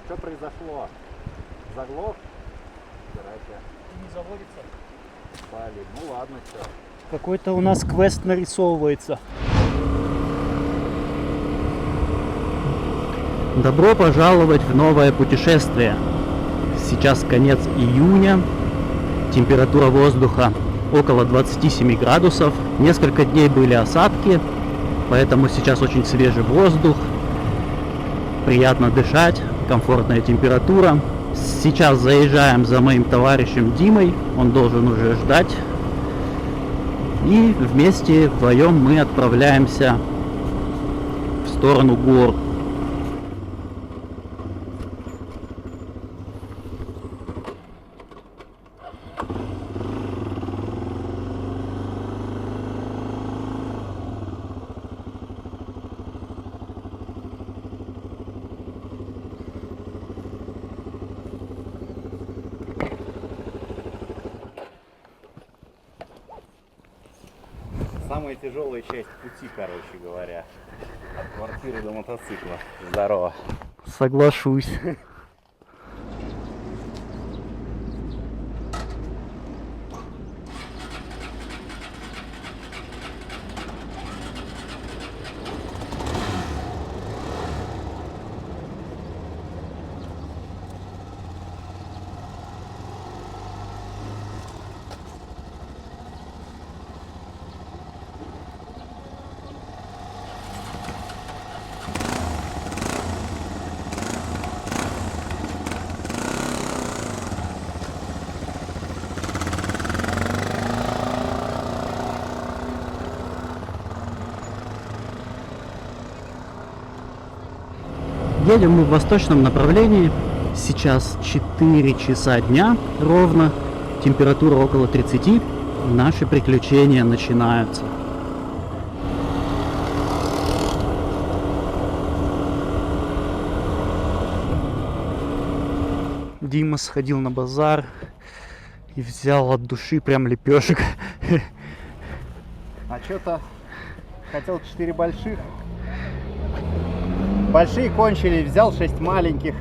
Что произошло? Заглох? Не заводится. Блин, ну ладно, все. Какой-то у нас квест нарисовывается. Добро пожаловать в новое путешествие. Сейчас конец июня. Температура воздуха около 27 градусов. Несколько дней были осадки, поэтому сейчас очень свежий воздух. Приятно дышать, комфортная температура. Сейчас заезжаем за моим товарищем Димой. Он должен уже ждать. И вместе вдвоем мы отправляемся в сторону гор. Самая тяжелая часть пути, короче говоря. От квартиры до мотоцикла. Здорово. Соглашусь. Едем мы в восточном направлении. Сейчас 4 часа дня ровно. Температура около 30. Наши приключения начинаются. Дима сходил на базар и взял от души прям лепешек. А что-то хотел 4 больших. Большие кончились, взял 6 маленьких.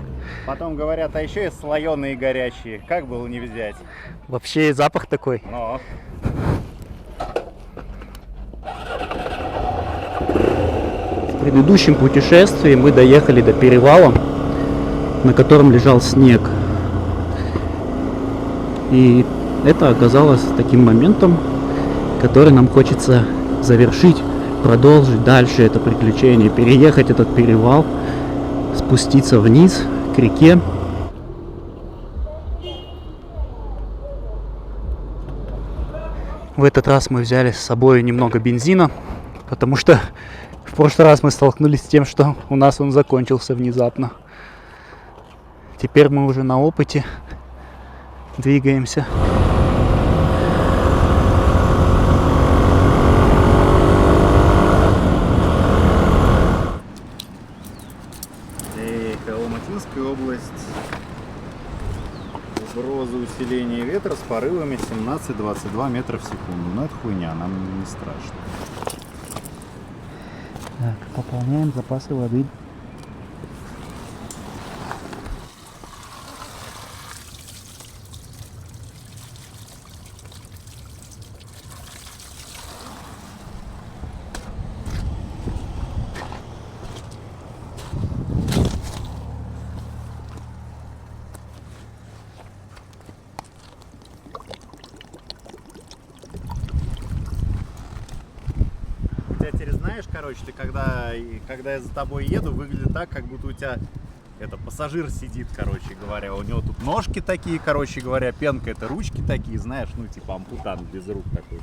Потом говорят, а еще есть слоеные горячие. Как было не взять? Вообще запах такой. Но. В предыдущем путешествии мы доехали до перевала, на котором лежал снег. И это оказалось таким моментом, который нам хочется завершить, продолжить дальше это приключение, переехать этот перевал, спуститься вниз к реке. В этот раз мы взяли с собой немного бензина, потому что в прошлый раз мы столкнулись с тем, что у нас он закончился внезапно. Теперь мы уже на опыте двигаемся. Алматинская область. Угроза усиления ветра с порывами 17-22 метра в секунду. Но это хуйня, нам не страшно. Так, пополняем запасы воды. Знаешь, короче, ты когда я за тобой еду, выглядит так, как будто у тебя пассажир сидит, короче говоря. У него тут ножки такие, короче говоря, пенка, это ручки такие, знаешь, ну типа ампутант без рук такой.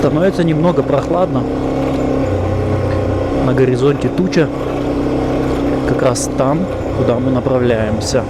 становится немного прохладно. На горизонте туча. Как раз там, куда мы направляемся.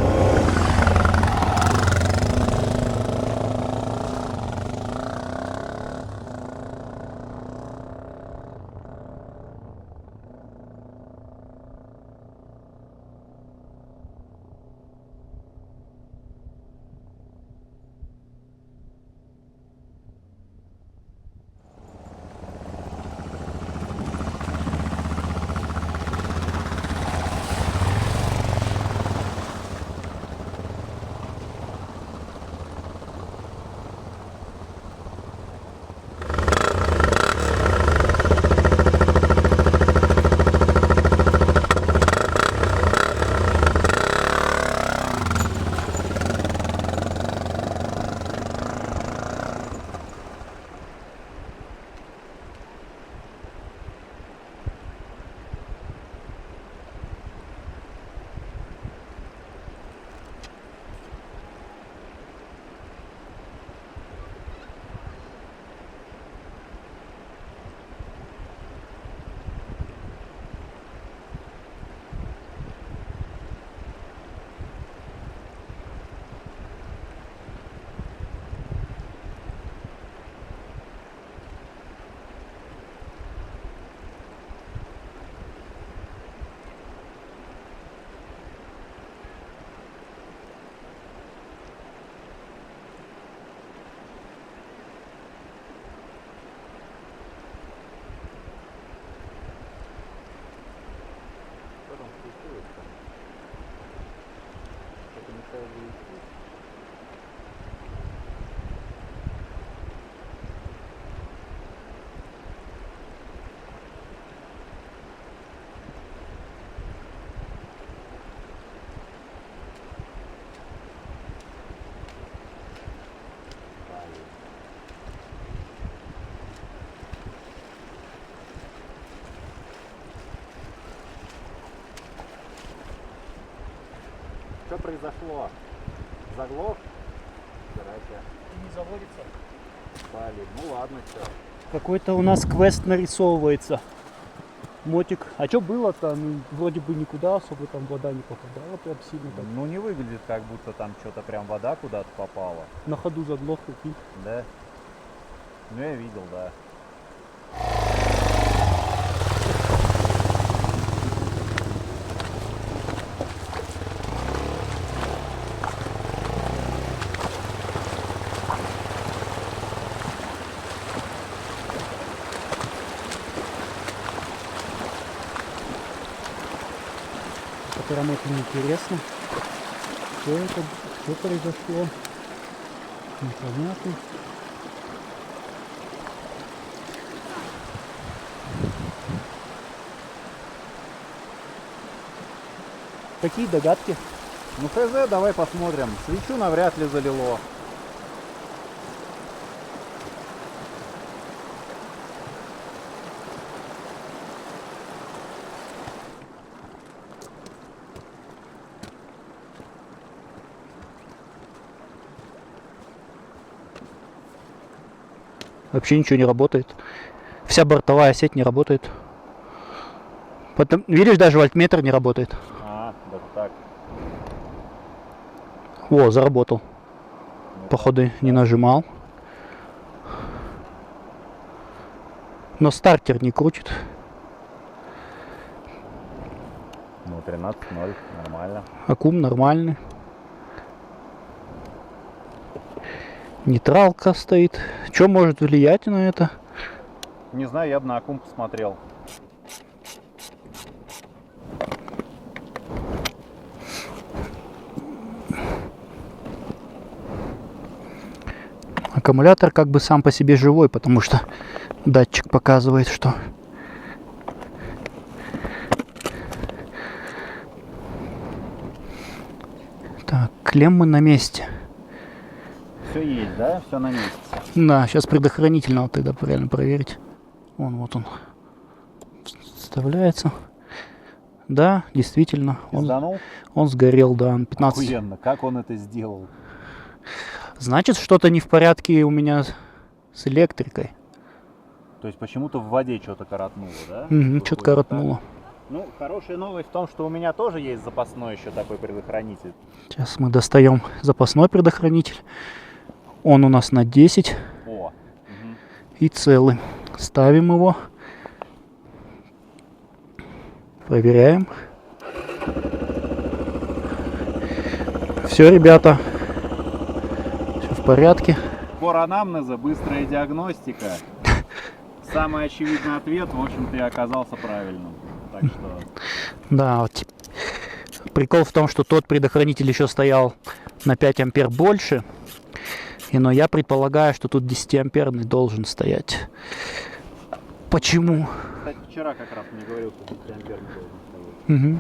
Что произошло? Заглох? Здрасте. Не заводится. Блин, ну ладно, все. Какой-то у нас квест нарисовывается. Мотик. А что было-то? Ну, вроде бы никуда особо там вода не попадала прям сильно так. Ну не выглядит, как будто там что-то прям вода куда-то попала. На ходу заглох какие. Да? Ну я видел, да. Прям очень интересно. Что это? Что произошло? Непонятно. Какие догадки? Ну хз, давай посмотрим. Свечу навряд ли залило. Вообще ничего не работает. Вся бортовая сеть не работает. Потом, видишь, даже вольтметр не работает. А, даже так. О, заработал. Ну, Походу не нажимал. Но стартер не крутит. Ну 13.0, нормально. Аккум нормальный. Нейтралка стоит. Что может влиять на это? Не знаю, я бы на аккум посмотрел. Аккумулятор как бы сам по себе живой, потому что датчик показывает, что так, клеммы на месте. Все есть, да? Все на месте. Да, сейчас предохранитель надо тогда правильно проверить. Вот он вставляется. Да, действительно, он сгорел, да, на 15. Охуенно, как он это сделал? Значит, что-то не в порядке у меня с электрикой. То есть почему-то в воде что-то коротнуло, да? Угу, Выходит что-то так. коротнуло. Ну, хорошая новость в том, что у меня тоже есть запасной еще такой предохранитель. Сейчас мы достаем запасной предохранитель. Он у нас на 10 О, и целый. Ставим его. Проверяем. Все, ребята. Все в порядке. Сбор анамнеза, быстрая диагностика. Самый очевидный ответ, в общем-то, и оказался правильным. Так что... Да, вот. Прикол в том, что тот предохранитель еще стоял на 5 ампер больше. Но я предполагаю, что тут 10-амперный должен стоять. Почему? Кстати, вчера как раз мне говорил, что 10-амперный должен стоять.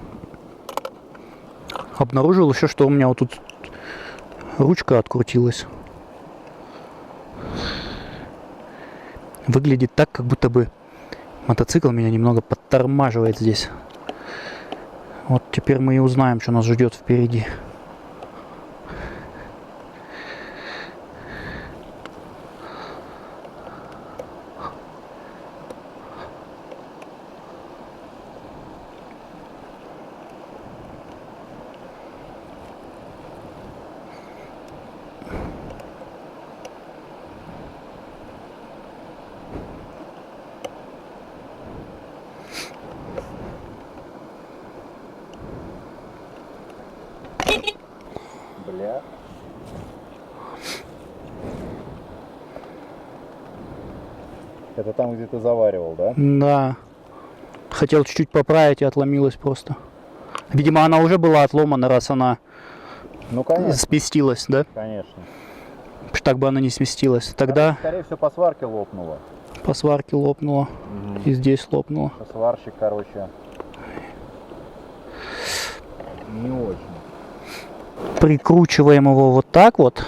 Угу. Обнаружил еще, что у меня вот тут ручка открутилась. Выглядит так, как будто бы мотоцикл меня немного подтормаживает здесь. Вот теперь мы и узнаем, что нас ждет впереди. Бля. Это там, где ты заваривал, да? Да. Хотел чуть-чуть поправить и отломилась просто. Видимо, она уже была отломана, раз она Ну, конечно. сместилась, да? Конечно. Потому что так бы она не сместилась. Тогда Скорее всего, по сварке лопнуло. по сварке лопнула. И здесь лопнула. Сварщик, короче, не очень. Прикручиваем его вот так вот.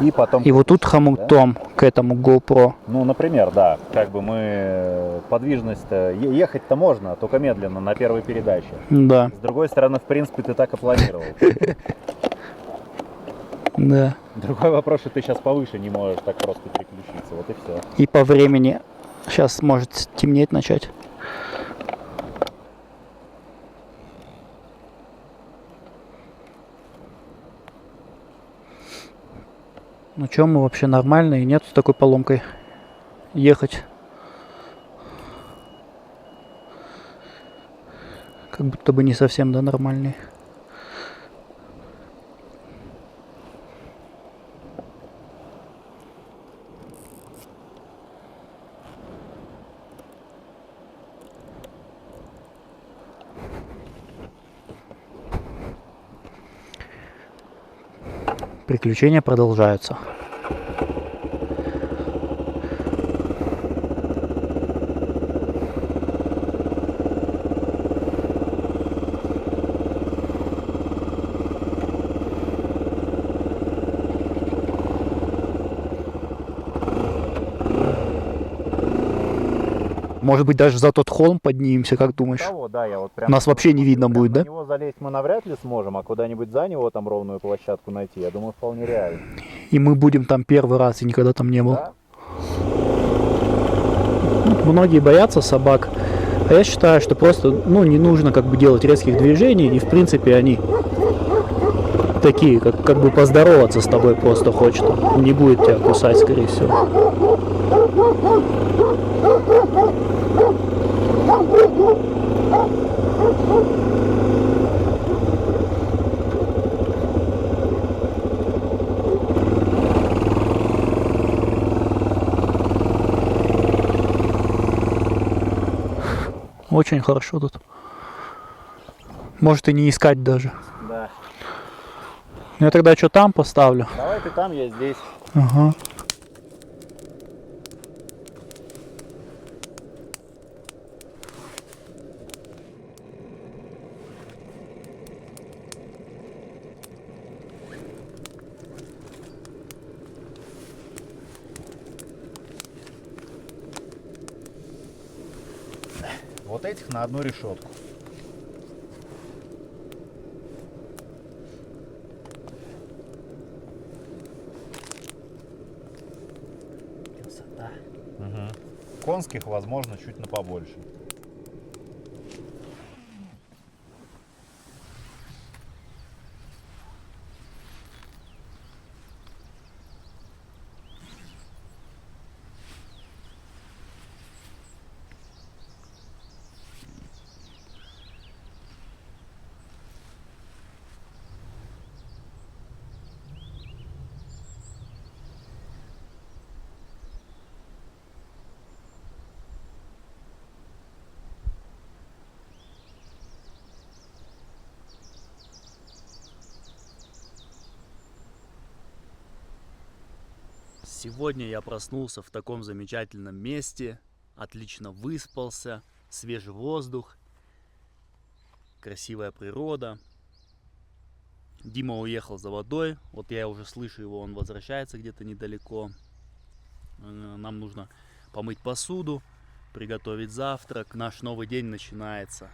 И потом... И вот тут хомутом к этому GoPro. Ну, например, да. Как бы мы... Подвижность-то... Ехать-то можно, только медленно, на первой передаче. Да. С другой стороны, в принципе, ты так и планировал. Да. Другой вопрос, что ты сейчас повыше не можешь так просто переключиться. Вот и все. И по времени. Сейчас может темнеть начать. Ну что, мы вообще нормальные, нет с такой поломкой ехать. Как будто бы не совсем, да, нормальные. Приключения продолжаются. Может быть, даже за тот холм поднимемся, как думаешь? Того, да, я вот прям... Нас вообще не видно будет, да? На него залезть мы навряд ли сможем, а куда-нибудь за него там ровную площадку найти, я думаю, вполне реально. И мы будем там первый раз, и никогда там не был. Да? Многие боятся собак, а я считаю, что просто, ну, не нужно как бы делать резких движений, и в принципе они такие, как бы поздороваться с тобой просто хочет. Не будет тебя кусать, скорее всего. Очень хорошо тут. Может и не искать даже. Да. Я тогда что там поставлю? Давай ты там, я здесь. Ага. Вот этих на одну решетку. Красота. Угу. конских, возможно, чуть на побольше. Сегодня я проснулся в таком замечательном месте, отлично выспался, свежий воздух, красивая природа. Дима уехал за водой, вот я уже слышу его, он возвращается где-то недалеко. Нам нужно помыть посуду, приготовить завтрак, наш новый день начинается.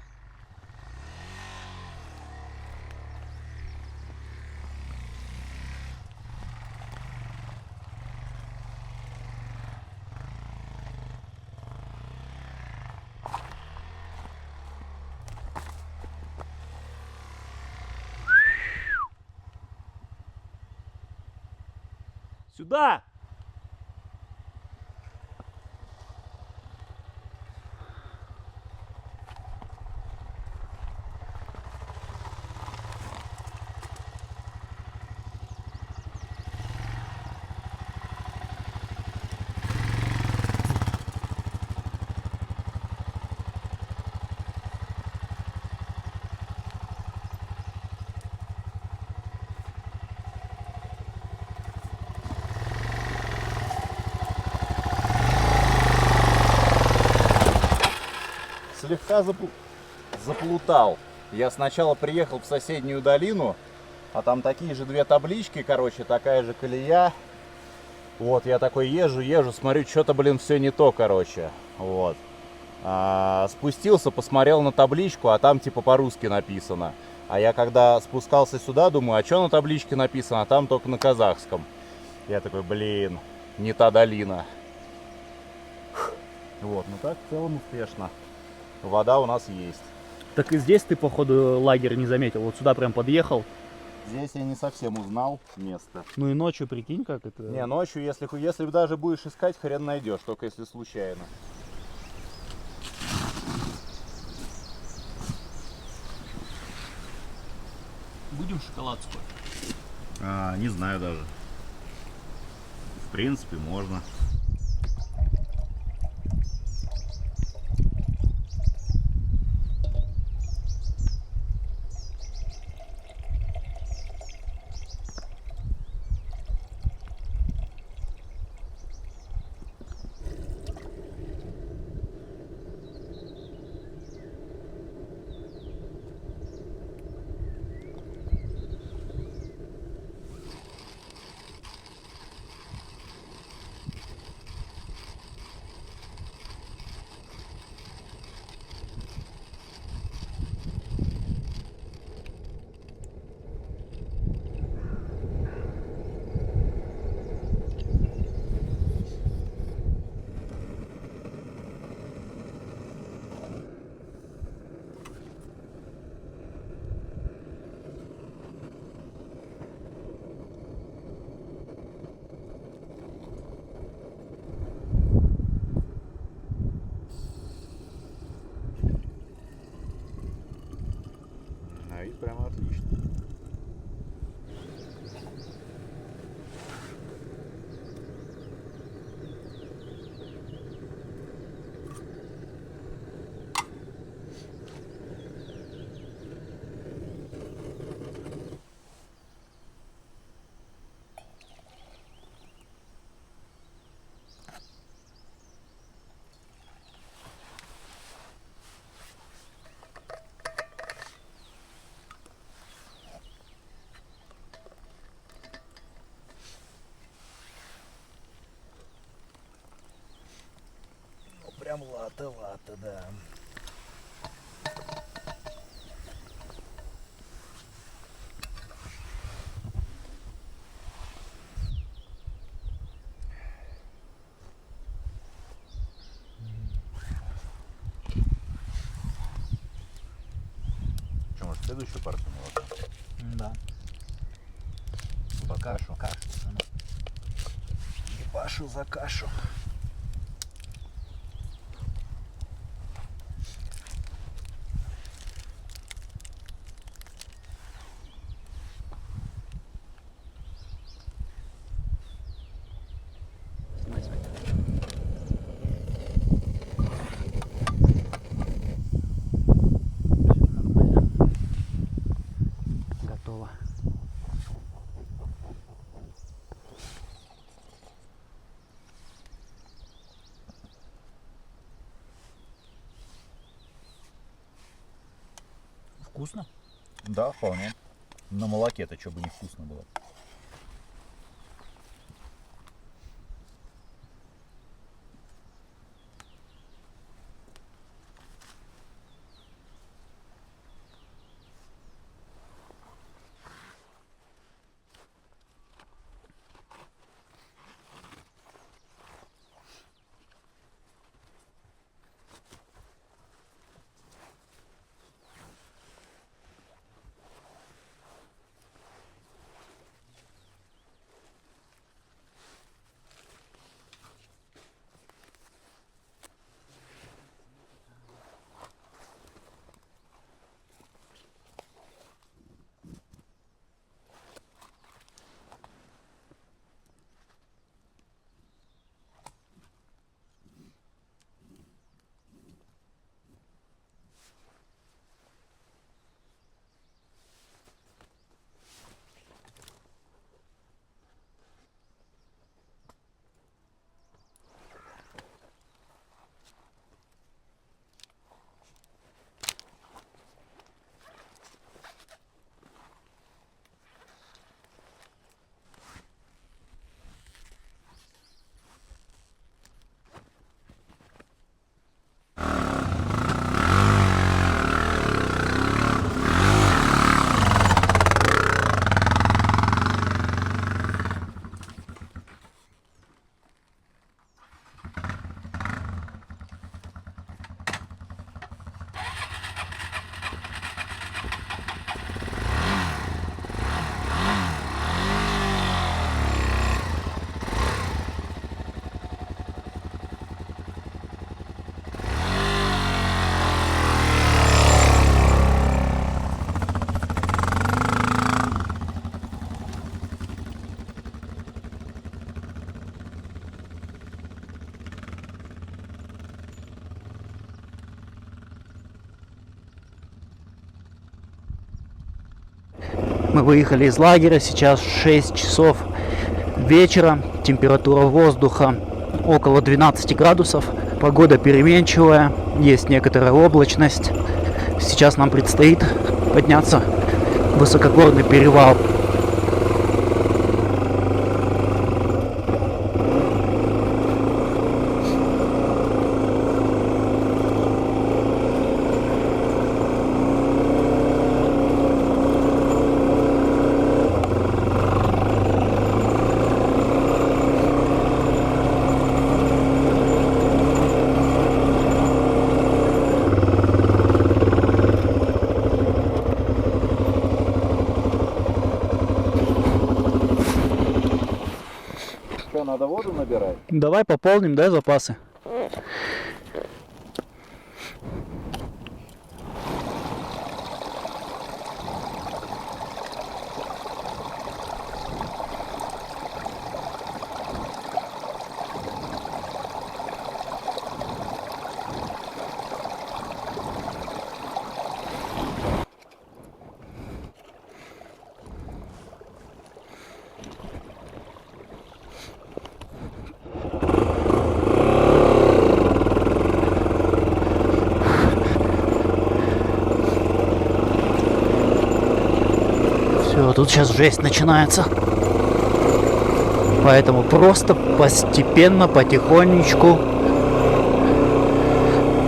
Сюда! Слегка заплутал. Я сначала приехал в соседнюю долину, а там такие же две таблички, короче, такая же колея. Вот, я такой езжу, смотрю, что-то, блин, все не то, короче. Вот. Спустился, посмотрел на табличку, а там типа по-русски написано. А я когда спускался сюда, думаю, а что на табличке написано, а там только на казахском. Я такой, блин, не та долина. Вот, ну так в целом успешно. Вода у нас есть. Так и здесь ты, походу, лагерь не заметил. Вот сюда прям подъехал. Здесь я не совсем узнал место. Ну и ночью, прикинь, как это... Не, ночью, если даже будешь искать, хрен найдешь, только если случайно. Будем шоколад сколько? Не знаю даже. В принципе, можно. Вид прямо отлично. Прям лата, да. следующую партию молока. Да. Под кашу. Кашу. Ебашу за кашу. Готово. Вкусно? Да, вполне. На молоке-то что бы не вкусно было. Мы выехали из лагеря, сейчас 6 часов вечера, температура воздуха около 12 градусов, погода переменчивая, есть некоторая облачность. Сейчас нам предстоит подняться в высокогорный перевал. Что, надо воду набирать? Давай пополним, да, запасы? Все, тут сейчас жесть начинается. Поэтому просто постепенно, потихонечку,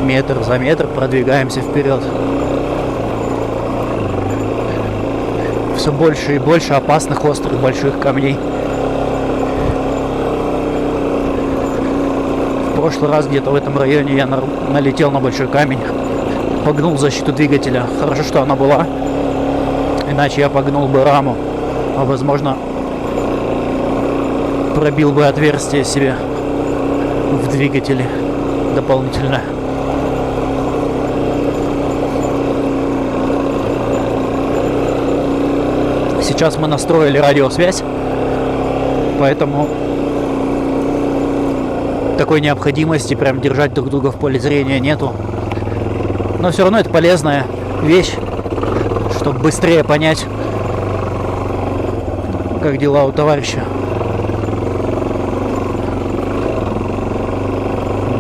метр за метр продвигаемся вперед. Все больше и больше опасных острых больших камней. В прошлый раз где-то в этом районе я налетел на большой камень, погнул защиту двигателя. Хорошо, что она была. Иначе я погнул бы раму, а возможно пробил бы отверстие себе в двигателе дополнительно. Сейчас мы настроили радиосвязь, поэтому такой необходимости прям держать друг друга в поле зрения нету. Но все равно это полезная вещь, чтобы быстрее понять, как дела у товарища.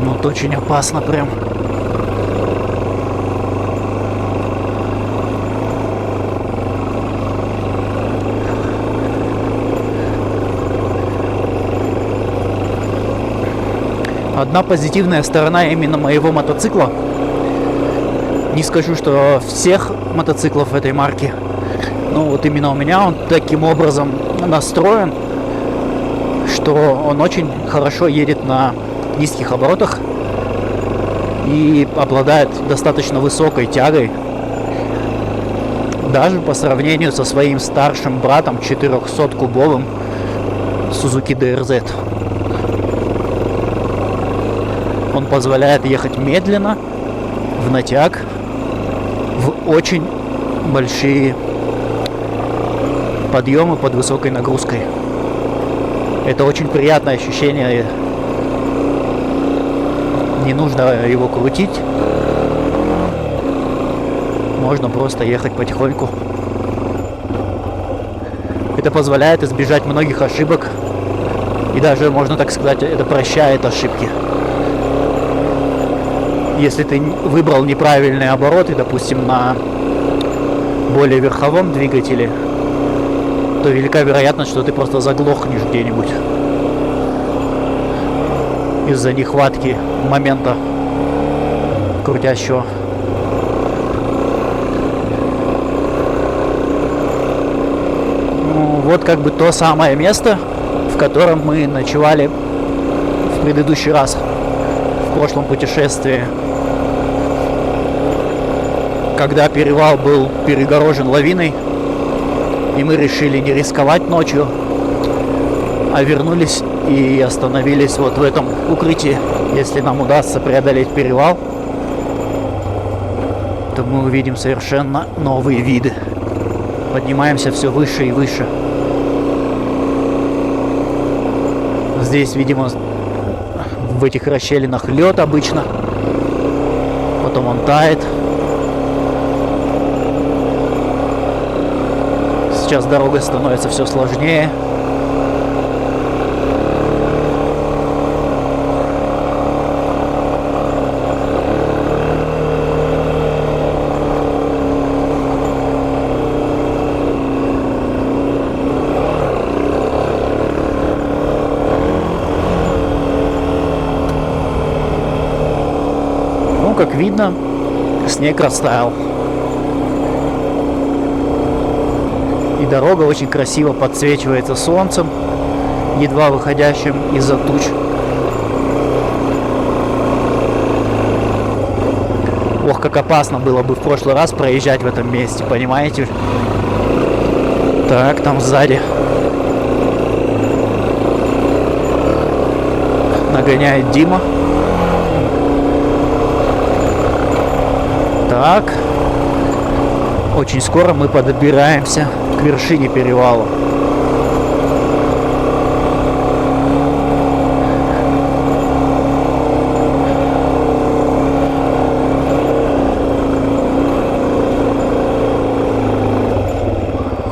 Ну, это очень опасно прям. Одна позитивная сторона именно моего мотоцикла. Не скажу, что всех мотоциклов этой марки. Но вот именно у меня он таким образом настроен, что он очень хорошо едет на низких оборотах и обладает достаточно высокой тягой. Даже по сравнению со своим старшим братом 400-кубовым Suzuki DRZ. Он позволяет ехать медленно, в натяг, в очень большие подъемы под высокой нагрузкой. Это очень приятное ощущение. Не нужно его крутить. Можно просто ехать потихоньку. Это позволяет избежать многих ошибок. И даже, можно так сказать, это прощает ошибки. Если ты выбрал неправильные обороты, допустим, на более верховом двигателе, то велика вероятность, что ты просто заглохнешь где-нибудь из-за нехватки момента крутящего. Ну, вот как бы то самое место, в котором мы ночевали в предыдущий раз, в прошлом путешествии. Когда перевал был перегорожен лавиной, и мы решили не рисковать ночью, а вернулись и остановились вот в этом укрытии. Если нам удастся преодолеть перевал, то мы увидим совершенно новые виды. Поднимаемся все выше и выше. Здесь, видимо, в этих расщелинах лед обычно, потом он тает. Сейчас дорога становится все сложнее. Ну, как видно, снег растаял. И дорога очень красиво подсвечивается солнцем, едва выходящим из-за туч. Ох, как опасно было бы в прошлый раз проезжать в этом месте, понимаете? Так, там сзади нагоняет Дима. Так. Очень скоро мы подбираемся к вершине перевала.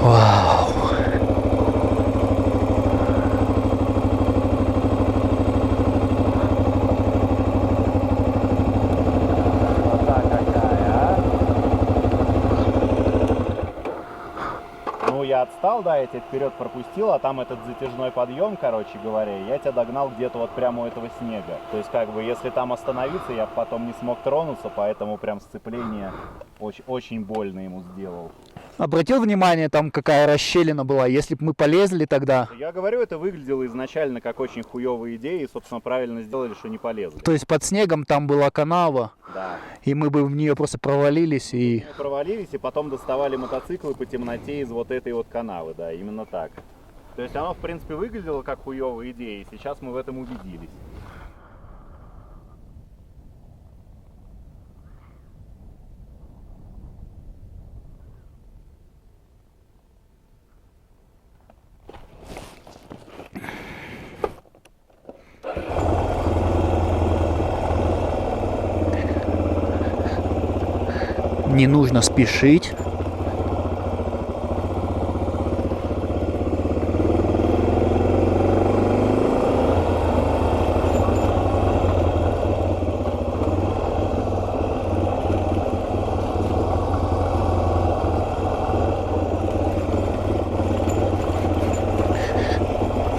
Вау. Я отстал, да, я тебя вперед пропустил, а там этот затяжной подъем, короче говоря, я тебя догнал где-то вот прямо у этого снега. То есть, как бы, если там остановиться, я потом не смог тронуться, поэтому прям сцепление очень больно ему сделал. Обратил внимание, там какая расщелина была, если бы мы полезли тогда. Я говорю, это выглядело изначально как очень хуёвая идея, и, собственно, правильно сделали, что не полезли. То есть под снегом там была канава, Да. и мы бы в нее просто провалились и... Мы провалились, и потом доставали мотоциклы по темноте из вот этой вот канавы, да, именно так. То есть оно, в принципе, выглядело как хуёвая идея, и сейчас мы в этом убедились. Не нужно спешить.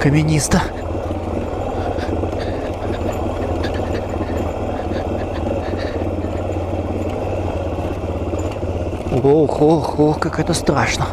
Каменисто. Ох, ох, ох, как это страшно.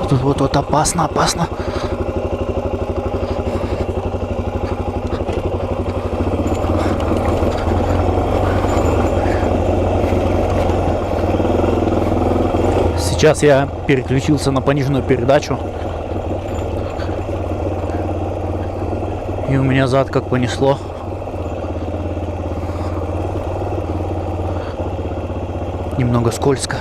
Тут вот опасно, опасно. Сейчас я переключился на пониженную передачу. И у меня зад как понесло. Немного скользко.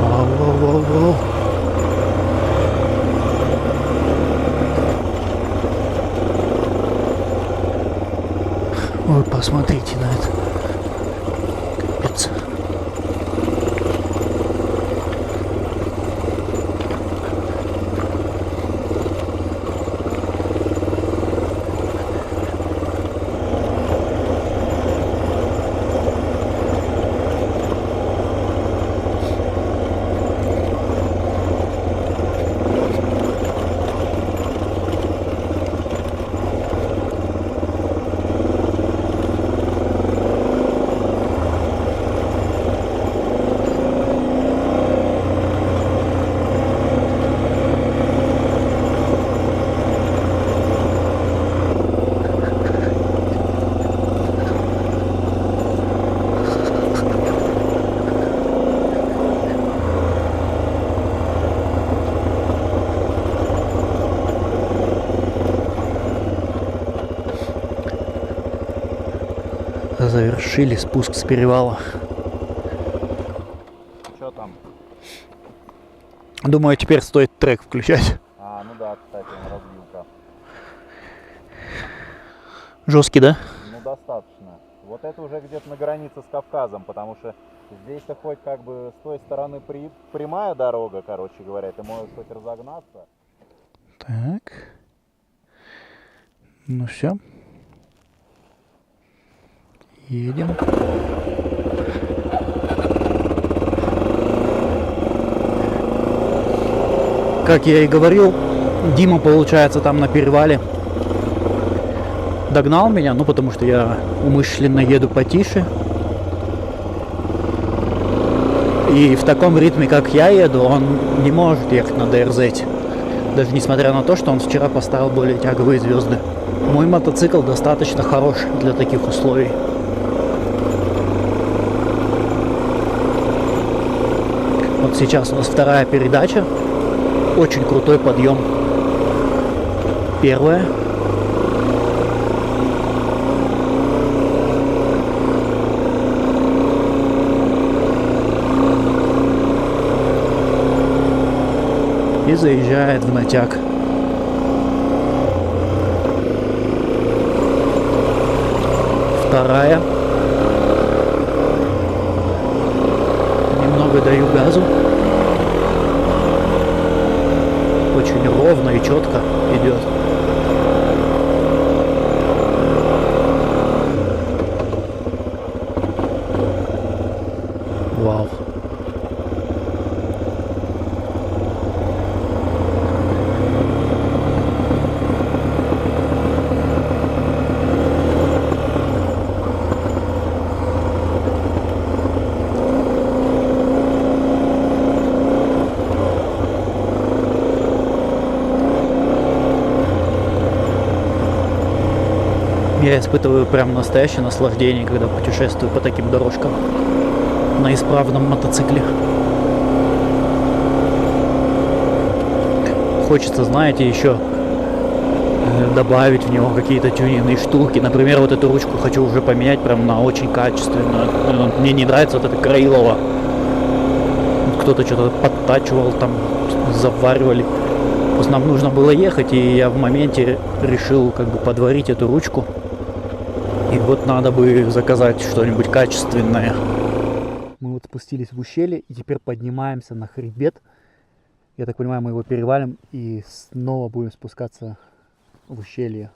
Воу-воу-воу-воу. Ой, посмотрите на это. Капец. Завершили спуск с перевала. Что там? Думаю, теперь стоит трек включать. А, ну да, кстати, развилка. Жесткий, да? Ну, достаточно. Вот это уже где-то на границе с Кавказом, потому что здесь-то хоть как бы с той стороны прямая дорога, короче говоря, ты можешь хоть разогнаться. Так. Ну все. Едем. Как я и говорил, Дима, получается, там на перевале догнал меня, ну потому что я умышленно еду потише. И в таком ритме, как я еду, он не может ехать на ДРЗ. Даже несмотря на то, что он вчера поставил более тяговые звезды. Мой мотоцикл достаточно хорош для таких условий. Вот сейчас у нас вторая передача. Очень крутой подъем. Первая. И заезжает в натяг. Вторая. Немного даю газу. Очень ровно и четко идет. Вау. Я испытываю прям настоящее наслаждение, когда путешествую по таким дорожкам на исправном мотоцикле. Хочется, знаете, еще добавить в него какие-то тюнинные штуки. Например, вот эту ручку хочу уже поменять прям на очень качественную. Мне не нравится вот это Краилово. Кто-то что-то подтачивал, там заваривали. Просто нам нужно было ехать, и я в моменте решил как бы подварить эту ручку. И вот надо бы заказать что-нибудь качественное. Мы вот спустились в ущелье и теперь поднимаемся на хребет. Я так понимаю, мы его перевалим и снова будем спускаться в ущелье.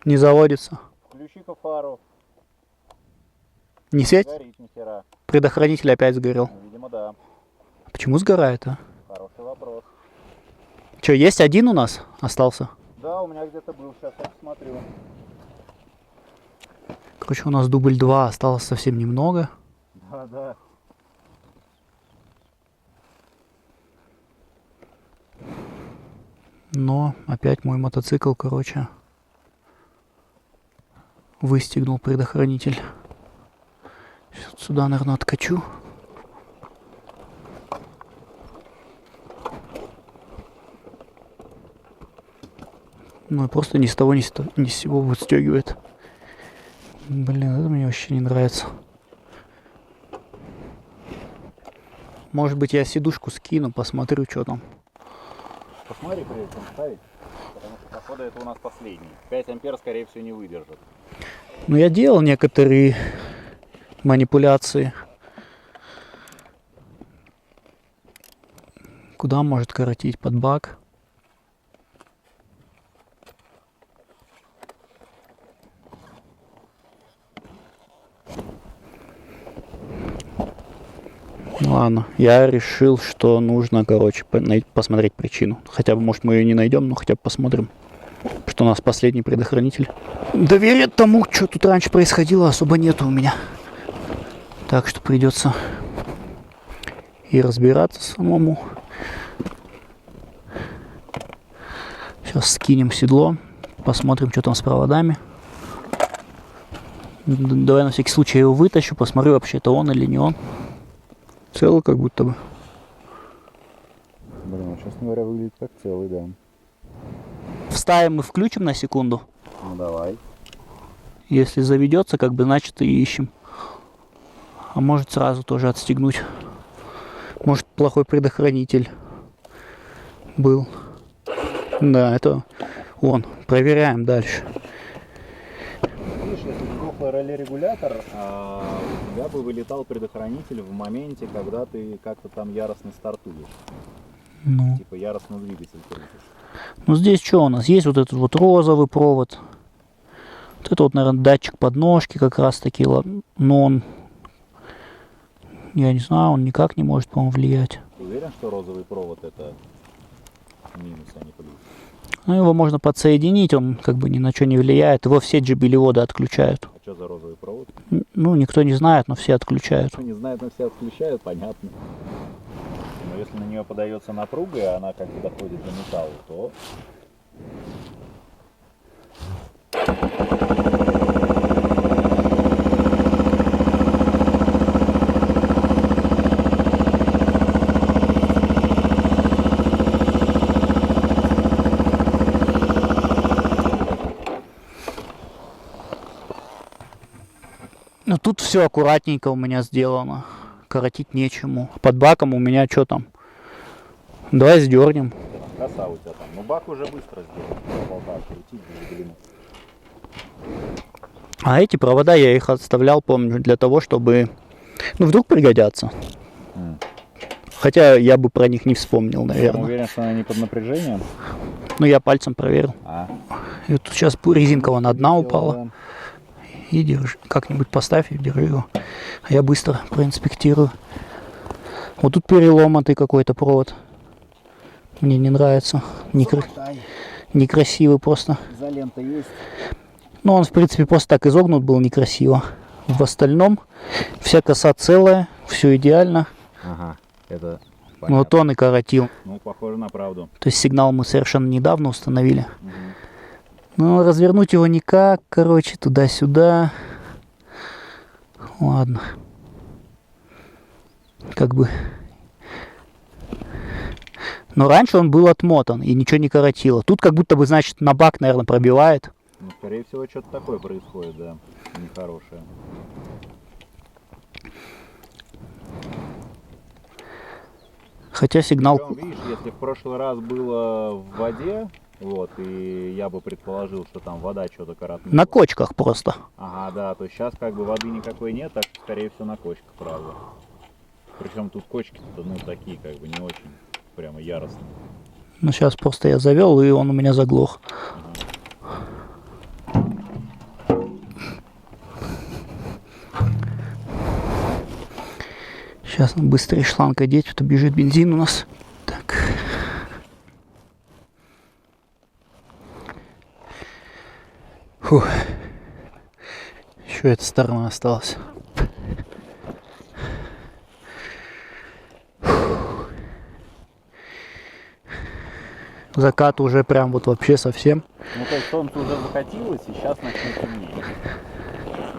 Не заводится. Включи-ка фару. Не светит? Горит ни хера. Предохранитель опять сгорел. Видимо, да. Почему сгорает, а? Хороший вопрос. Че, есть один у нас остался? Да, у меня где-то был. Сейчас я посмотрю. Короче, у нас дубль 2, осталось совсем немного. Да, да. Но опять мой мотоцикл, короче, выстегнул предохранитель. Сейчас сюда, наверное, откачу. Ну и просто ни с того ни с сего выстегивает. Блин, это мне вообще не нравится. Может быть, я сидушку скину, посмотрю, что там. Посмотри, прежде чем ставить, потому что, походу, это у нас последний. 5 ампер, скорее всего, не выдержит. Ну, я делал некоторые манипуляции. Куда может коротить? Под бак? Ну ладно, я решил, что нужно, короче, посмотреть причину. Хотя бы, может, мы ее не найдем, но хотя бы посмотрим, что у нас последний предохранитель. Доверия тому, что тут раньше происходило, особо нету у меня. Так что придется и разбираться самому. Сейчас скинем седло, посмотрим, что там с проводами. Давай на всякий случай я его вытащу, посмотрю, вообще это он или не он. Целый как будто бы. Блин, он, честно говоря, выглядит как целый, да. Вставим и включим на секунду. Ну давай. Если заведется, как бы, значит, и ищем. А может сразу тоже отстегнуть. Может, плохой предохранитель был. Да, это он. Проверяем дальше. Видишь, если бы дохлый реле-регулятор, у тебя бы вылетал предохранитель в моменте, когда ты как-то там яростно стартуешь. Ну, Типа яростно двигатель крутишь. ну здесь что у нас? Есть вот этот вот розовый провод. Вот это вот, наверное, датчик подножки как раз таки. Но он, я не знаю, он никак не может, по-моему, влиять. Ты уверен, что розовый провод это минус, а не плюс? Ну, его можно подсоединить, он как бы ни на что не влияет. Его все джибелеводы отключают. А что за розовый провод? Ну, никто не знает, но все отключают. Кто не знает, но все отключают, понятно. Но если на нее подается напруга, и она как бы доходит до металла, то... Но тут все аккуратненько у меня сделано. Коротить нечему. Под баком у меня что там? Давай сдернем. Коса у тебя там. Ну бак уже быстро сделал. Болта крутить, блин. А эти провода я их отставлял, помню, для того, чтобы... Ну, вдруг пригодятся. Хотя я бы про них не вспомнил, Я наверное. уверен, что она не под напряжением. Ну, я пальцем проверил. И вот сейчас резинка вон одна упала. И держи. Как-нибудь поставь и держи его. А я быстро проинспектирую. Вот тут переломатый какой-то провод. Мне не нравится. Некрасивый просто. Изолента есть. Ну, он, в принципе, просто так изогнут был некрасиво. В остальном вся коса целая, все идеально. Ага, это понятно. Ну, вот он и коротил. Ну, похоже на правду. То есть сигнал мы совершенно недавно установили. Угу. Но развернуть его никак, короче, туда-сюда. Ладно. Как бы. Но раньше он был отмотан и ничего не коротило. Тут как будто бы, значит, на бак, наверное, пробивает. Ну, скорее всего, что-то такое происходит, да. Нехорошее. Хотя сигнал... Причем, видишь, если в прошлый раз было в воде, вот, и я бы предположил, что там вода что-то коротнула. На кочках просто. Ага, да, то сейчас как бы воды никакой нет, так что, скорее всего, на кочках, правда. Причем тут кочки-то, ну, такие, как бы, не очень прямо яростные. Ну, сейчас просто я завел, и он у меня заглох. Сейчас быстрее шланг одеть, а то бежит бензин у нас. Так. Фух. Еще эта сторона осталась. Закат уже прям вот вообще совсем. Ну, то есть солнце уже закатилось, и сейчас начнет темнеть.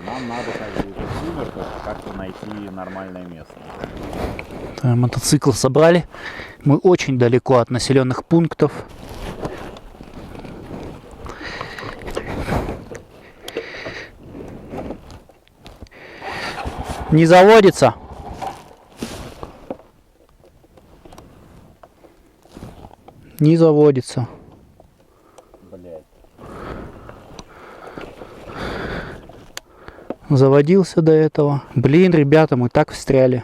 Нам надо в сумерках как-то найти нормальное место. Мотоцикл собрали. Мы очень далеко от населенных пунктов. Не заводится. Не заводится. Блядь. Заводился до этого. Блин, ребята, мы так встряли.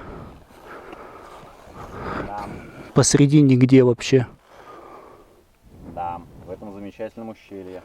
Да, Посреди нигде вообще. да, в этом замечательном ущелье.